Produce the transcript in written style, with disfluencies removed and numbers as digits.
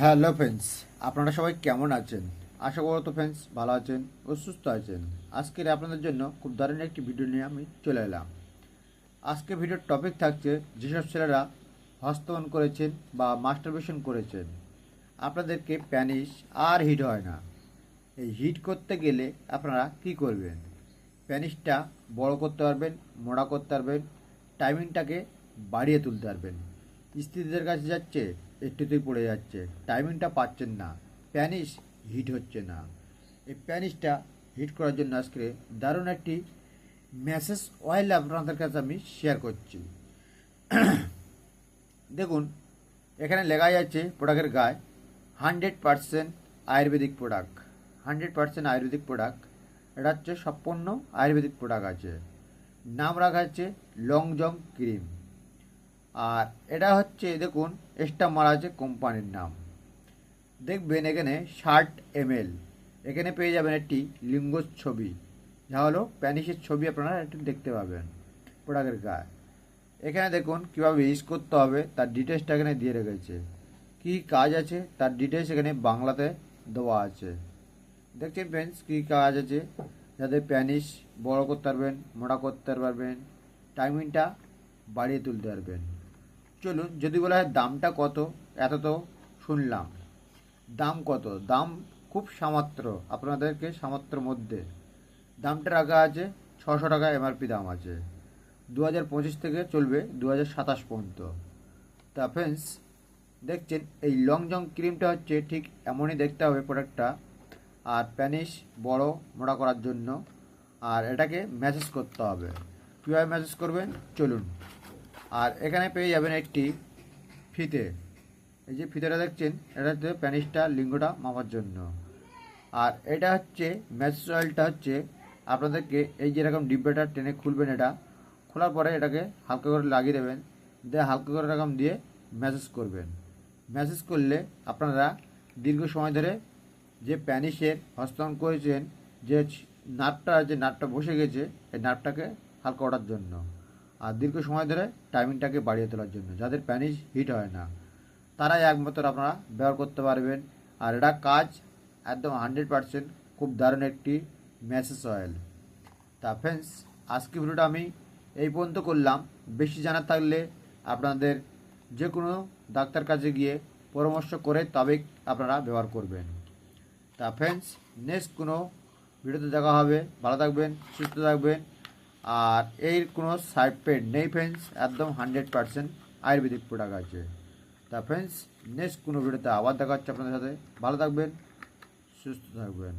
Hello friends, আপনারা সবাই কেমন আছেন? আশা করি তো ফ্রেন্ডস ভালো আছেন ও সুস্থ আছেন। আজকের আপনাদের জন্য খুব দারুণ একটি ভিডিও নিয়ে আমি চলে এলাম। আজকে ভিডিওর টপিক থাকছে যেসব ছেলেরা হস্তমৈথুন করেছেন বা মাস্টারবেশন করেছেন, আপনাদেরকে প্যানিস আর হিট হয় না। এই হিট করতে গেলে আপনারা কি করবেন? প্যানিসটা বড় করতে পারবেন, মোটা করতে পারবেন, টাইমিংটাকে বাড়িয়ে তুলতে পারবেন। স্ত্রীদের কাছে যাচ্ছে, একটুতেই পড়ে যাচ্ছে, টাইমিংটা পাচ্ছেন না, প্যানিস হিট হচ্ছে না। এই প্যানিসটা হিট করার জন্য আজকে দারুণ একটি মেসেজ অয়েল আপনাদের কাছে আমি শেয়ার করছি। দেখুন, এখানে লেখা যাচ্ছে প্রোডাক্টের গায়ে 100% আয়ুর্বেদিক প্রোডাক্ট। 100% আয়ুর্বেদিক প্রোডাক্ট, এটা হচ্ছে সম্পূর্ণ আয়ুর্বেদিক প্রোডাক্ট আছে। নাম রাখা আছে লংজং ক্রিম। আর এটা হচ্ছে দেখুন, স্টাম্প মারা আছে কোম্পানির নাম। দেখবেন এখানে 60 ml। এখানে পেয়ে যাবেন একটি লিঙ্গর ছবি, যা হলো প্যানিসের ছবি আপনারা একটু দেখতে পাবেন প্রোডাক্টের গায়ে। এখানে দেখুন কীভাবে ইউজ করতে হবে তার ডিটেলসটা এখানে দিয়ে রেখেছে। কী কাজ আছে তার ডিটেলস এখানে বাংলাতে দেওয়া আছে। দেখছেন ফ্রেন্ডস কী কাজ আছে, যাতে প্যানিস বড় করতে পারবেন, মোটা করতে পারবেন, টাইমিংটা বাড়িয়ে তুলতে পারবেন। চলুন, যদি বলা হয় দামটা কত, এত তো শুনলাম। দাম কত? দাম খুব সামাত্র, আপনাদেরকে সামাত্রর মধ্যে দামটা রাখা আছে। 600 টাকা এমআরপি দাম আছে। 2025 থেকে চলবে 2027 পর্যন্ত। তা ফ্রেন্ডস, দেখছেন এই লং জং ক্রিমটা হচ্ছে ঠিক এমনই দেখতে হবে প্রোডাক্টটা। আর প্যানিস বড় মোটা করার জন্য। আর এটাকে ম্যাসেজ করতে হবে। কীভাবে ম্যাসেজ করবেন চলুন। আর এখানে পেয়ে যাবেন একটি ফিতে। এই যে ফিতেটা দেখছেন, এটা হচ্ছে প্যানিসটা লিঙ্গটা মাপার জন্য। আর এটা হচ্ছে ম্যাসেজ অয়েলটা হচ্ছে আপনাদেরকে এই যেরকম ডিব্বাটা টেনে খুলবেন, এটা খোলার পরে এটাকে হালকা করে লাগিয়ে দেবেন, দিয়ে হালকা করে এরকম দিয়ে ম্যাসেজ করবেন। ম্যাসেজ করলে আপনারা দীর্ঘ সময় ধরে যে প্যানিসের হস্তান্তর করেছেন, যে নাটটা বসে গেছে, এই নাটটাকে হালকা ওঠার জন্য। আর দীর্ঘ সময় ধরে টাইমিংটাকে বাড়িয়ে তোলার জন্য, যাদের প্যানিস হিট হয় না, তারাই একমাত্র আপনারা ব্যবহার করতে পারবেন। আর এটা কাজ একদম 100%। খুব দারুণ একটি ম্যাসেজ অয়েল। তা ফ্রেন্ডস, আজকে ভিডিওটা আমি এই পর্যন্ত করলাম। বেশি জানার থাকলে আপনাদের যে কোনো ডাক্তার কাছে গিয়ে পরামর্শ করে তবেই আপনারা ব্যবহার করবেন। তা ফ্রেন্ডস, নেক্সট কোনো ভিডিওতে দেখা হবে। ভালো থাকবেন, সুস্থ থাকবেন। আর এর কোনো সাইড এফেক্ট নেই ফ্রেন্ডস, একদম 100% আয়ুর্বেদিক প্রোডাক্ট আছে। তা ফ্রেন্ডস, নেক্সট কোনো ভিডিওতে আবার দেখা হচ্ছে আপনাদের সাথে। ভালো থাকবেন, সুস্থ থাকবেন।